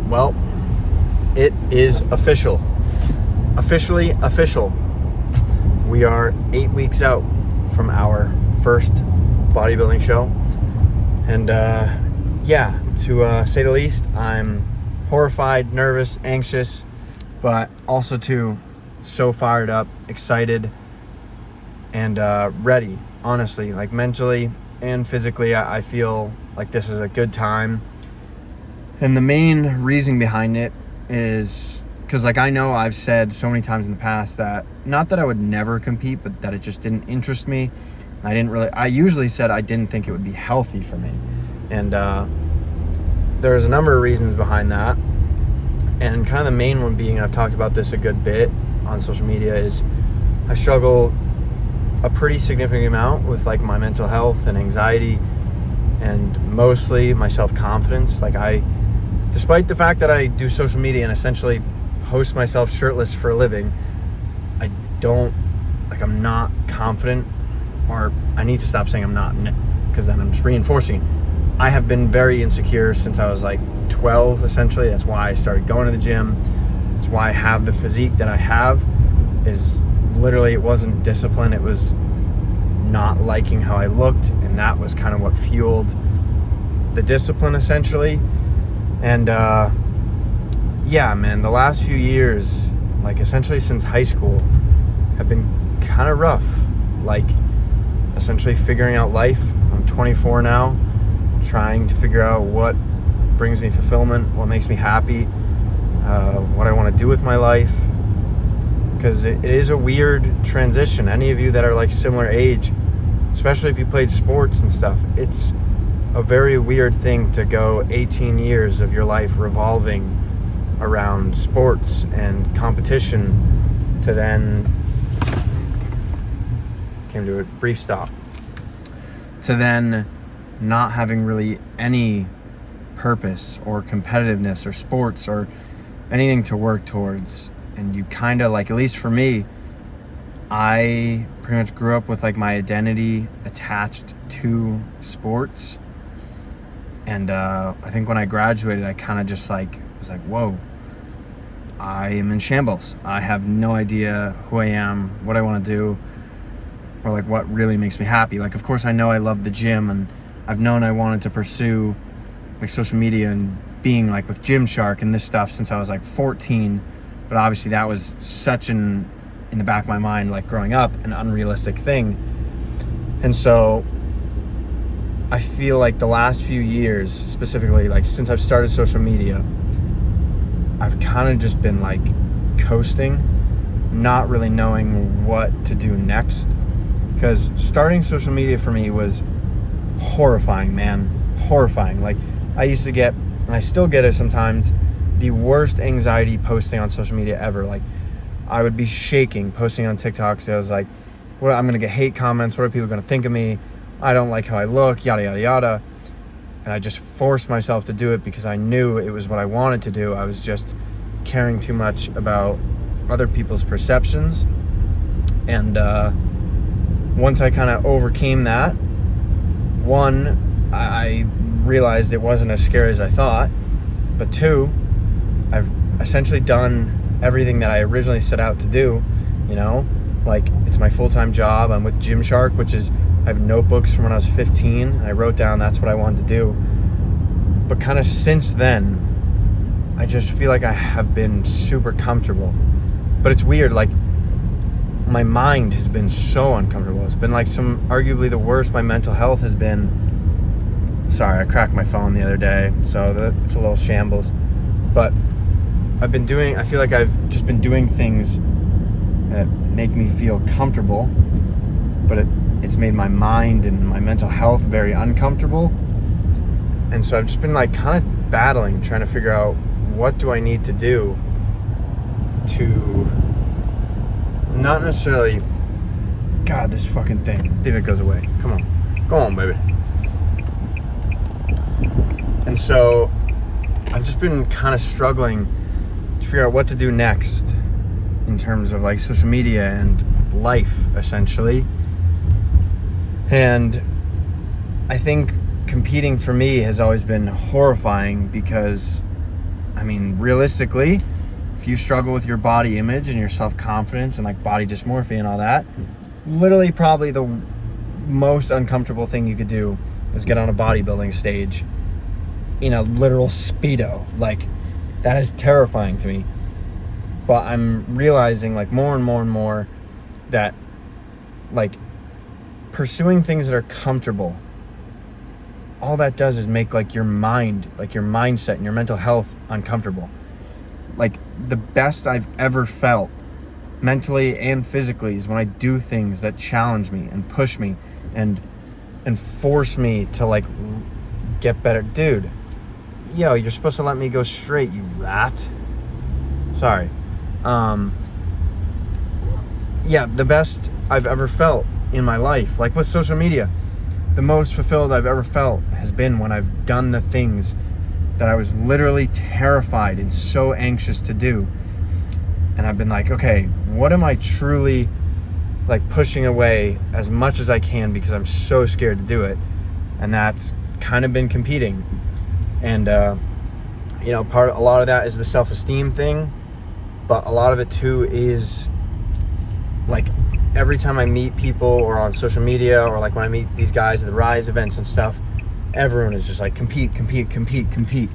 Well, it is official. Officially official. We are 8 weeks out from our first bodybuilding show. And to say the least, I'm horrified, nervous, anxious, but also too so fired up, excited, and ready. Honestly, like mentally and physically, I feel like this is a good time. And the main reason behind it is because, like, I know I've said so many times in the past that not that I would never compete, but that it just didn't interest me. I usually said I didn't think it would be healthy for me. And there's a number of reasons behind that. And kind of the main one being, I've talked about this a good bit on social media, is I struggle a pretty significant amount with like my mental health and anxiety, and mostly my self-confidence. Despite the fact that I do social media and essentially post myself shirtless for a living, I'm not confident, or I need to stop saying I'm not, because then I'm just reinforcing it. I have been very insecure since I was like 12, essentially. That's why I started going to the gym. That's why I have the physique that I have. Is literally, it wasn't discipline, it was not liking how I looked, and that was kind of what fueled the discipline, essentially. And the last few years, like essentially since high school, have been kind of rough. Like essentially figuring out life. I'm 24 now, trying to figure out what brings me fulfillment, what makes me happy, what I want to do with my life. Because it is a weird transition. Any of you that are like similar age, especially if you played sports and stuff, it's a very weird thing to go 18 years of your life revolving around sports and competition to then came to a brief stop, to then not having really any purpose or competitiveness or sports or anything to work towards. And you kind of like, at least for me, I pretty much grew up with like my identity attached to sports. And I think when I graduated, I kind of just like was like, whoa, I am in shambles. I have no idea who I am, what I want to do, or like what really makes me happy. Like, of course, I know I love the gym, and I've known I wanted to pursue like social media and being like with Gymshark and this stuff since I was like 14. But obviously that was such in the back of my mind, like growing up, an unrealistic thing. And so I feel like the last few years, specifically like since I've started social media, I've kind of just been like coasting, not really knowing what to do next. Because starting social media for me was horrifying, man. Horrifying. Like, I used to get, and I still get it sometimes, the worst anxiety posting on social media ever. Like, I would be shaking posting on TikTok because I was like, "What? I'm gonna get hate comments. What are people gonna think of me? I don't like how I look, yada yada yada." And I just forced myself to do it because I knew it was what I wanted to do. I was just caring too much about other people's perceptions. And once I kind of overcame that, one, I realized it wasn't as scary as I thought. But two, I've essentially done everything that I originally set out to do, you know? Like, it's my full-time job. I'm with Gymshark, which is, I have notebooks from when I was 15. I wrote down that's what I wanted to do. But kind of since then, I just feel like I have been super comfortable. But it's weird, like, my mind has been so uncomfortable. It's been like arguably the worst my mental health has been. Sorry, I cracked my phone the other day, so it's a little shambles. But I feel like I've just been doing things that make me feel comfortable, but it's made my mind and my mental health very uncomfortable. And so I've just been like kind of battling, trying to figure out what do I need to do to not necessarily, God, this fucking thing. See if it goes away. Come on. Go on, baby. And so I've just been kind of struggling to figure out what to do next in terms of like social media and life, essentially. And I think competing for me has always been horrifying because I mean, realistically, if you struggle with your body image and your self-confidence and like body dysmorphia and all that, literally probably the most uncomfortable thing you could do is get on a bodybuilding stage in a literal Speedo. Like, that is terrifying to me. But I'm realizing like more and more and more that like pursuing things that are comfortable, all that does is make like your mind, like your mindset and your mental health uncomfortable. Like, the best I've ever felt mentally and physically is when I do things that challenge me and push me and force me to like get better. Dude, yo, you're supposed to let me go straight, you rat. Sorry. Yeah, the best I've ever felt in my life, like with social media, the most fulfilled I've ever felt has been when I've done the things that I was literally terrified and so anxious to do. And I've been like, okay, what am I truly like pushing away as much as I can because I'm so scared to do it? And that's kind of been competing. And, a lot of that is the self-esteem thing, but a lot of it too is like every time I meet people or on social media or like when I meet these guys at the Rise events and stuff, everyone is just like compete. And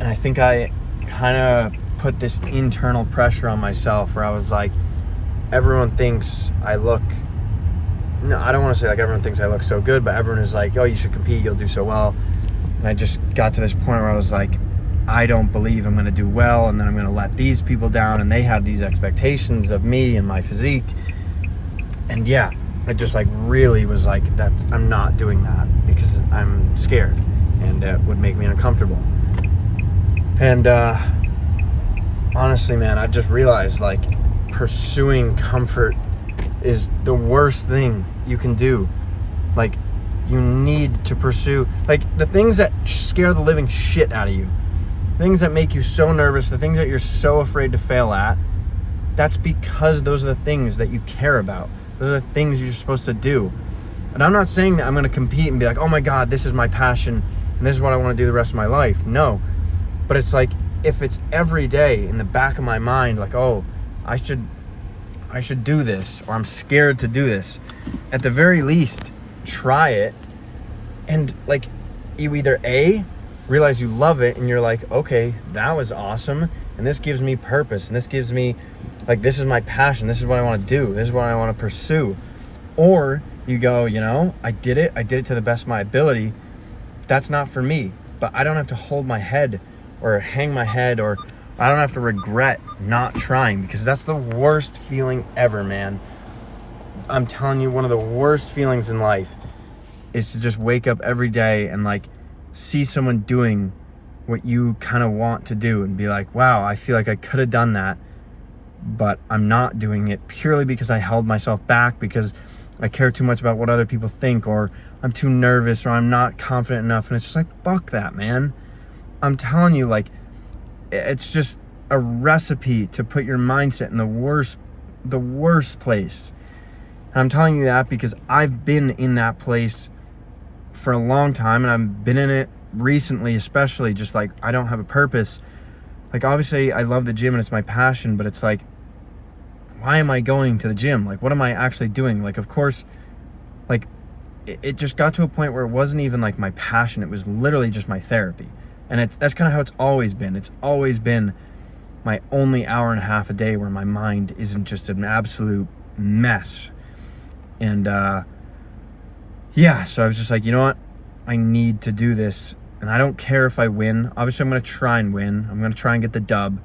I think I kind of put this internal pressure on myself where I was like, everyone thinks I look, no, I don't want to say like everyone thinks I look so good, but everyone is like, oh, you should compete, you'll do so well. And I just got to this point where I was like, I don't believe I'm going to do well, and then I'm going to let these people down, and they have these expectations of me and my physique. And yeah, I just like really was like, I'm not doing that because I'm scared and it would make me uncomfortable. And honestly, man, I've just realized like pursuing comfort is the worst thing you can do. Like, you need to pursue like the things that scare the living shit out of you, things that make you so nervous, the things that you're so afraid to fail at. That's because those are the things that you care about. Those are the things you're supposed to do. And I'm not saying that I'm going to compete and be like, oh my God, this is my passion and this is what I want to do the rest of my life. No. But it's like, if it's every day in the back of my mind, like, oh, I should do this, or I'm scared to do this, at the very least, try it. And like, you either A, realize you love it and you're like, okay, that was awesome, and this gives me purpose, and this gives me like, this is my passion, this is what I want to do, this is what I want to pursue. Or you go, I did it to the best of my ability, that's not for me. But I don't have to hold my head or hang my head, or I don't have to regret not trying, because that's the worst feeling ever, man. I'm telling you, one of the worst feelings in life is to just wake up every day and like see someone doing what you kind of want to do and be like, wow, I feel like I could have done that, but I'm not doing it purely because I held myself back because I care too much about what other people think, or I'm too nervous, or I'm not confident enough. And it's just like, fuck that, man. I'm telling you, like, it's just a recipe to put your mindset in the worst place. And I'm telling you that because I've been in that place for a long time, and I've been in it recently, especially just like, I don't have a purpose. Like, obviously I love the gym and it's my passion, but it's like, why am I going to the gym? Like, what am I actually doing? Like, of course, like, it just got to a point where it wasn't even like my passion. It was literally just my therapy. And that's kind of how it's always been. It's always been my only hour and a half a day where my mind isn't just an absolute mess. And yeah, so I was just like, you know what? I need to do this. And I don't care if I win. Obviously, I'm going to try and win. I'm going to try and get the dub.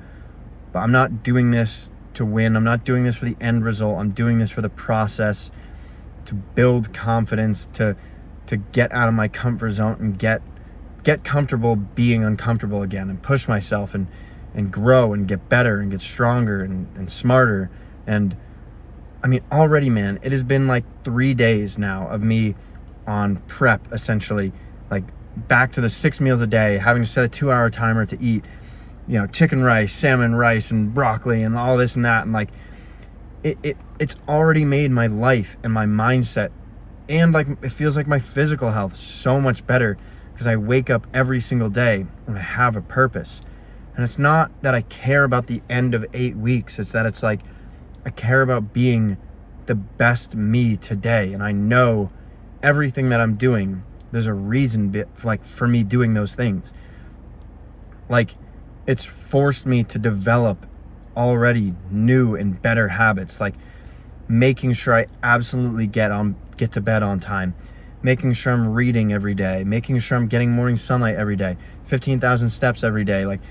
But I'm not doing this to win. I'm not doing this for the end result. I'm doing this for the process, to build confidence, to get out of my comfort zone and get comfortable being uncomfortable again, and push myself and grow and get better and get stronger and smarter. And I mean, already, man, it has been like 3 days now of me on prep, essentially, like back to the 6 meals a day, having to set a 2-hour timer to eat, chicken rice, salmon rice, and broccoli and all this and that. And like, it's already made my life and my mindset, and like, it feels like my physical health so much better because I wake up every single day and I have a purpose. And it's not that I care about the end of 8 weeks. It's that it's like, I care about being the best me today. And I know everything that I'm doing, there's a reason like for me doing those things. Like, it's forced me to develop already new and better habits, like making sure I absolutely get to bed on time, making sure I'm reading every day, making sure I'm getting morning sunlight every day, 15,000 steps every day. Like,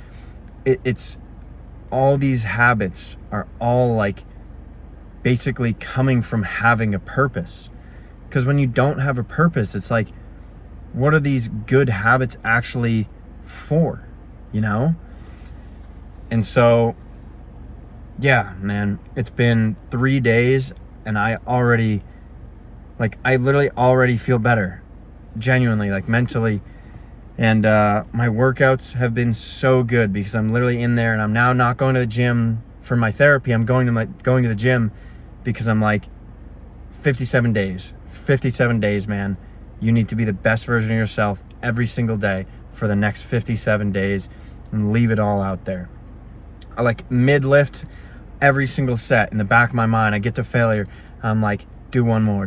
it's all these habits are all like basically coming from having a purpose. Because when you don't have a purpose, it's like, what are these good habits actually for, you know? And so, yeah, man, it's been 3 days and I literally already feel better, genuinely, like mentally. And my workouts have been so good because I'm literally in there, and I'm now not going to the gym for my therapy. I'm going to the gym because I'm like, 57 days, man. You need to be the best version of yourself every single day for the next 57 days and leave it all out there. I like mid-lift every single set. In the back of my mind, I get to failure. I'm like, do one more.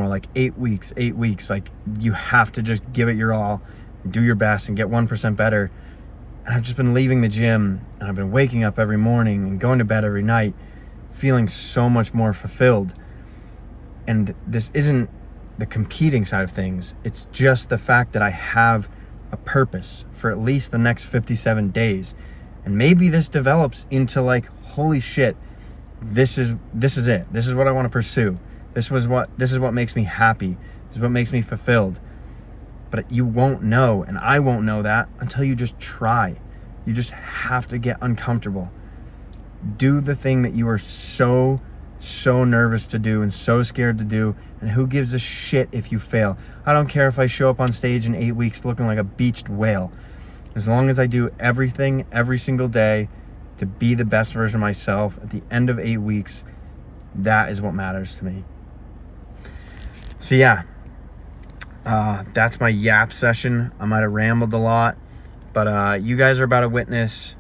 Like 8 weeks. Like, you have to just give it your all, do your best, and get 1% better. And I've just been leaving the gym, and I've been waking up every morning and going to bed every night feeling so much more fulfilled. And this isn't the competing side of things. It's just the fact that I have a purpose for at least the next 57 days. And maybe this develops into like, holy shit, this is it. This is what I want to pursue. This is what makes me happy. This is what makes me fulfilled. But you won't know, and I won't know that until you just try. You just have to get uncomfortable. Do the thing that you are so nervous to do and so scared to do, and who gives a shit if you fail? I don't care if I show up on stage in 8 weeks looking like a beached whale. As long as I do everything every single day to be the best version of myself at the end of 8 weeks, that is what matters to me. So yeah, that's my yap session. I might have rambled a lot, but you guys are about to witness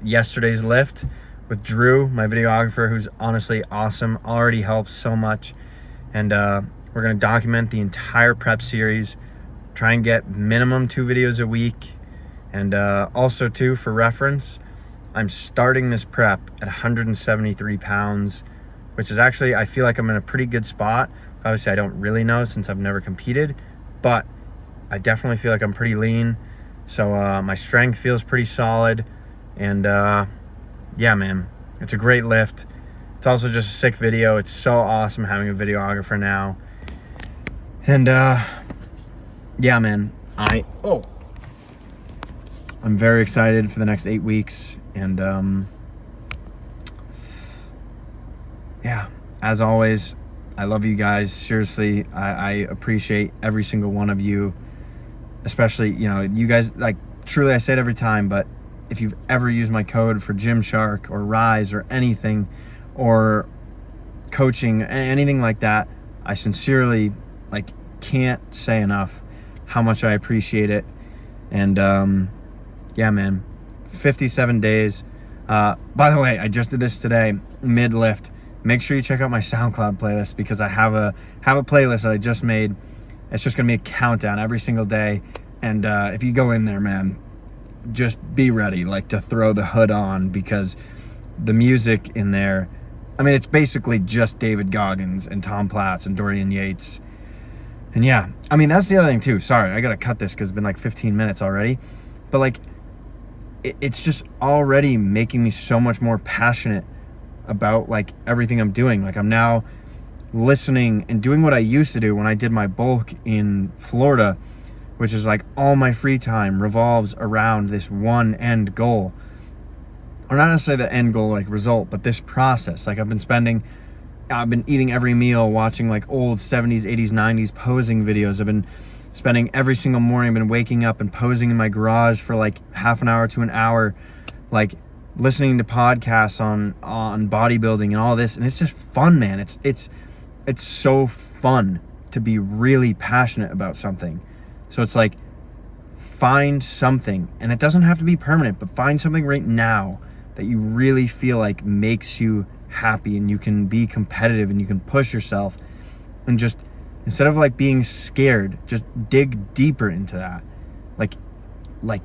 yesterday's lift with Drew, my videographer, who's honestly awesome, already helps so much. And we're going to document the entire prep series, try and get minimum 2 videos a week. And also too, for reference, I'm starting this prep at 173 pounds, which is actually, I feel like I'm in a pretty good spot. Obviously, I don't really know since I've never competed, but I definitely feel like I'm pretty lean. So my strength feels pretty solid. And yeah, man, it's a great lift. It's also just a sick video. It's so awesome having a videographer now. And yeah, man, I'm very excited for the next 8 weeks. And yeah, as always, I love you guys. Seriously, I appreciate every single one of you, especially, you know, you guys, like, truly, I say it every time, but if you've ever used my code for Gymshark or Rise or anything, or coaching, anything like that, I sincerely, like, can't say enough how much I appreciate it. And yeah, man, 57 days. By the way, I just did this today, mid-lift. Make sure you check out my SoundCloud playlist, because I have a playlist that I just made. It's just gonna be a countdown every single day. And if you go in there, man, just be ready, like, to throw the hood on, because the music in there, I mean, it's basically just David Goggins and Tom Platz and Dorian Yates. And yeah, I mean, that's the other thing too. Sorry, I gotta cut this because it's been like 15 minutes already. But like, it's just already making me so much more passionate about like everything I'm doing. Like, I'm now listening and doing what I used to do when I did my bulk in Florida, which is like all my free time revolves around this one end goal. Or not necessarily the end goal, like result, but this process. Like, I've been eating every meal, watching like old 70s, 80s, 90s posing videos. I've been spending every single morning, I've been waking up and posing in my garage for like half an hour to an hour, like listening to podcasts on bodybuilding and all this. And it's just fun, man. It's so fun to be really passionate about something. So it's like find something, and it doesn't have to be permanent, but find something right now that you really feel like makes you happy, and you can be competitive and you can push yourself, and just instead of like being scared, just dig deeper into that. Like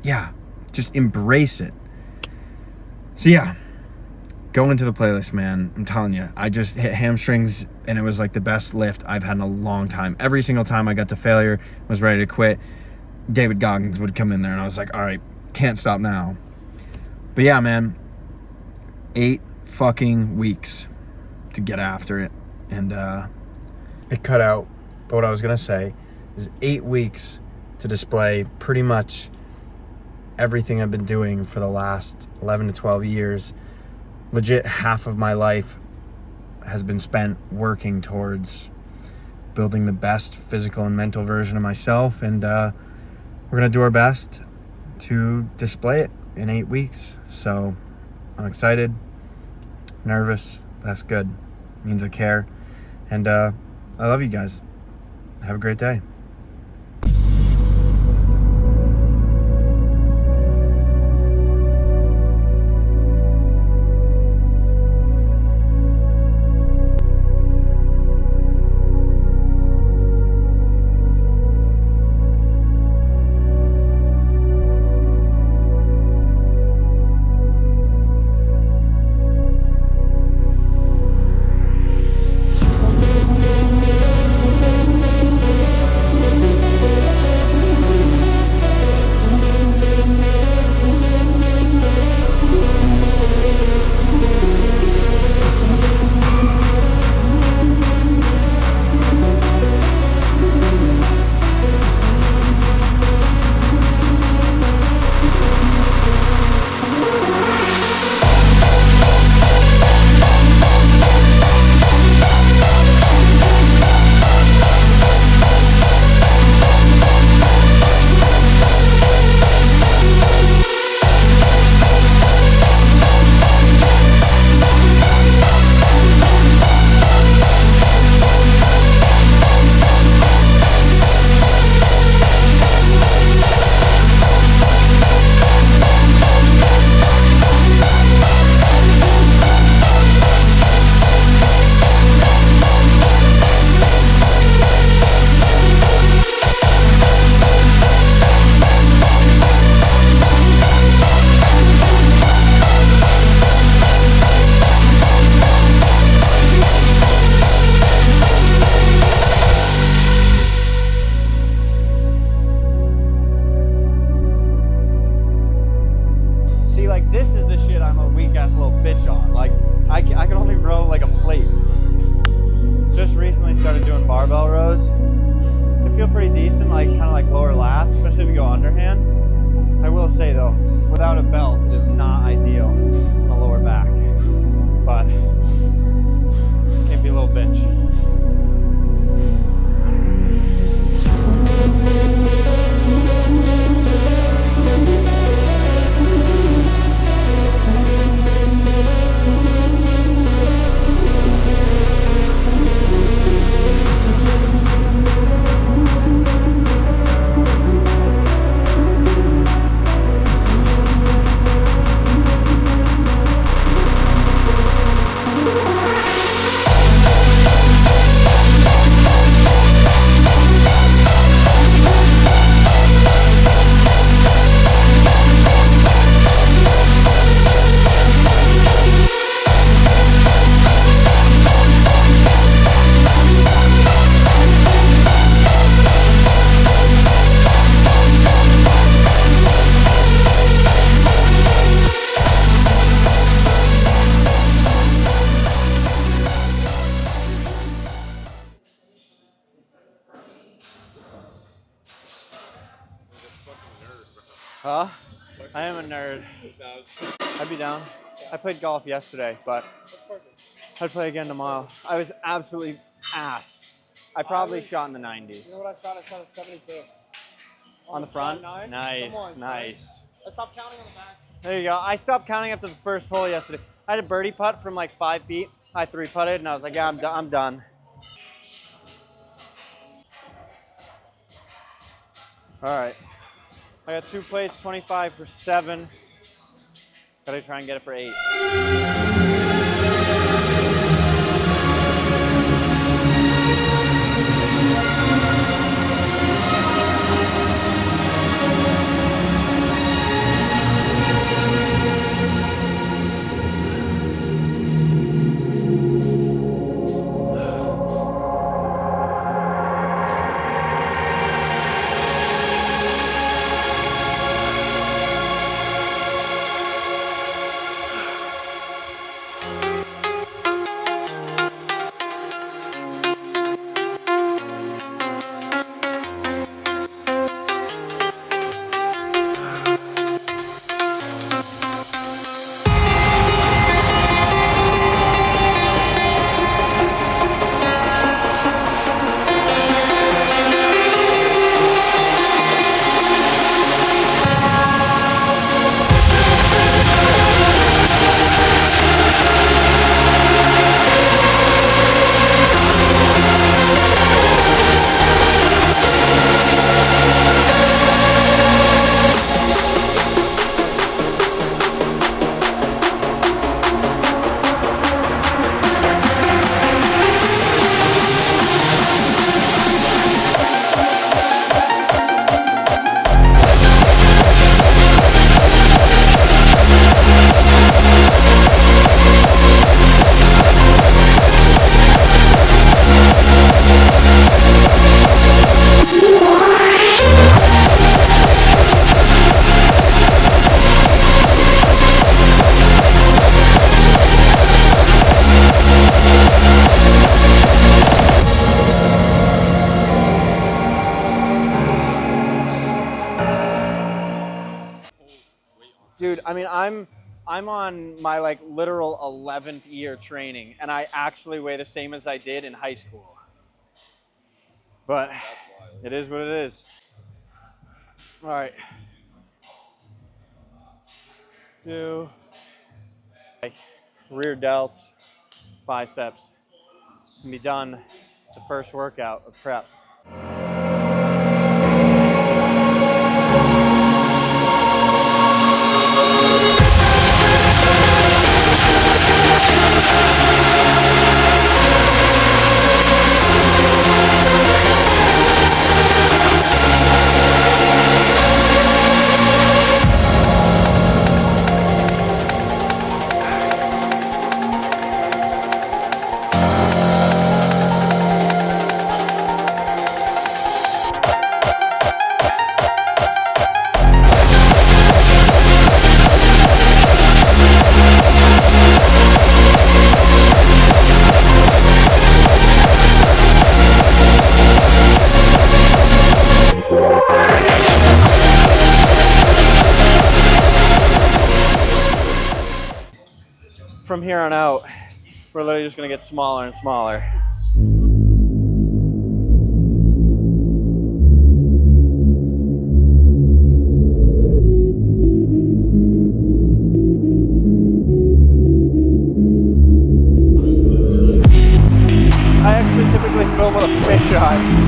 yeah, just embrace it. So yeah, going into the playlist, man, I'm telling you, I just hit hamstrings and it was like the best lift I've had in a long time. Every single time I got to failure, was ready to quit, David Goggins would come in there and I was like, all right, can't stop now. But yeah, man, 8 fucking weeks to get after it. And it cut out. But what I was going to say is 8 weeks to display pretty much everything I've been doing for the last 11 to 12 years. Legit half of my life has been spent working towards building the best physical and mental version of myself. And we're going to do our best to display it in 8 weeks. So I'm excited, nervous. That's good. It means I care. And I love you guys. Have a great day. See, like, this is the shit I'm a weak-ass little bitch on. Like, I can only row, like, a plate. Just recently started doing barbell rows. They feel pretty decent, like, kind of like lower lats, especially if you go underhand. I will say, though, without a belt, it is not ideal on the lower back. But, can't be a little bitch. Huh? I am a nerd. I'd be down. I played golf yesterday, but I'd play again tomorrow. I was absolutely ass. I probably shot in the 90s. You know what I shot? I shot a 72. On the front? Nine? Nice, Come on, nice. son. I stopped counting on the back. There you go. I stopped counting after the first hole yesterday. I had a birdie putt from like 5 feet. I 3-putted and I was like, yeah, I'm done. All right. I got 2 plates, 25 for 7. Gotta try and get it for 8. Dude, I mean, I'm on my like literal 11th year training, and I actually weigh the same as I did in high school. But it is what it is. All right. 2. Rear delts, biceps. Can be done the first workout of prep. From here on out, we're literally just gonna get smaller and smaller. I actually typically film with a fisheye.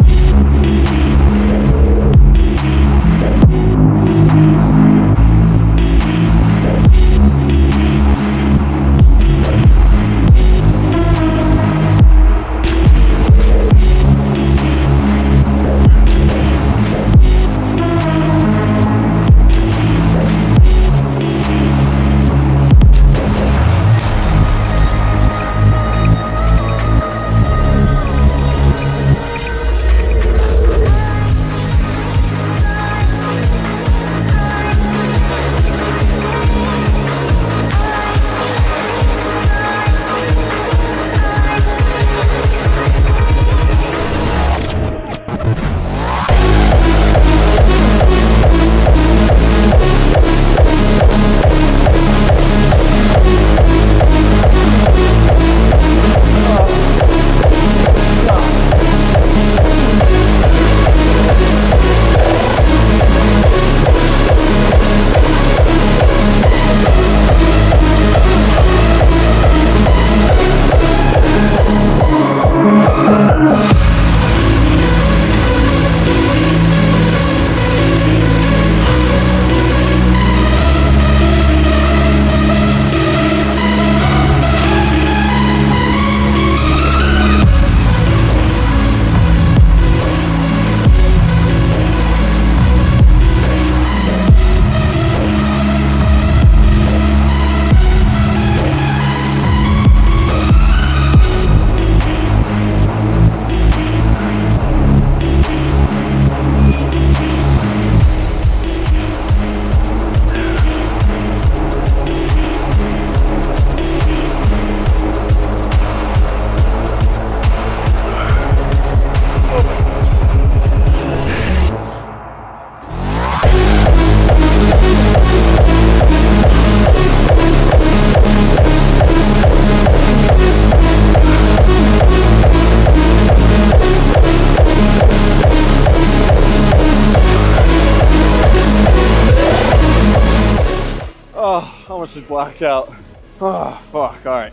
Oh, I almost just blacked out. Oh, fuck. All right.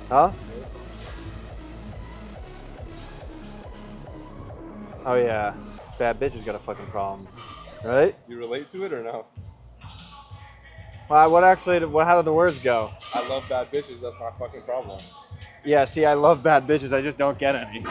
Huh? Oh, yeah. Bad bitch has got a fucking problem. Right? You relate to it or no? Well, how did the words go? I love bad bitches. That's my fucking problem. Yeah, see, I love bad bitches. I just don't get any.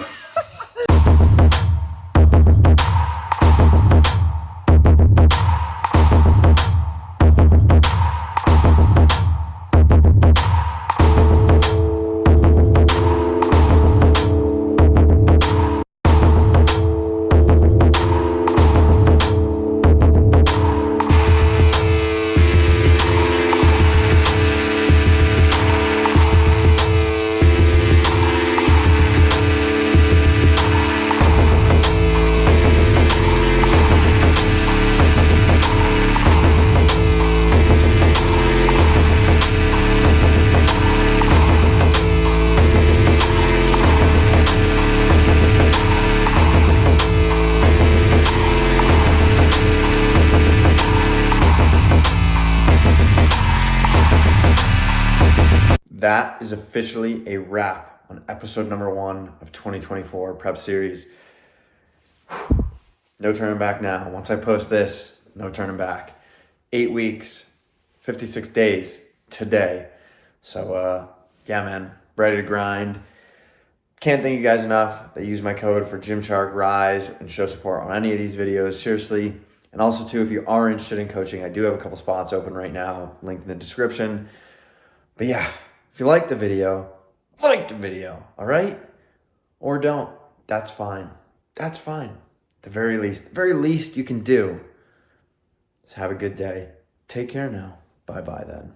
That is officially a wrap on episode number 1 of 2024 Prep Series. Whew. No turning back now. Once I post this, no turning back. 8 weeks, 56 days today. So, yeah, man, ready to grind. Can't thank you guys enough that use my code for Gymshark, Rise, and show support on any of these videos. Seriously. And also, too, if you are interested in coaching, I do have a couple spots open right now. Link in the description. But yeah, if you liked the video, all right? Or don't. That's fine. That's fine. The very least you can do is have a good day. Take care now. Bye-bye then.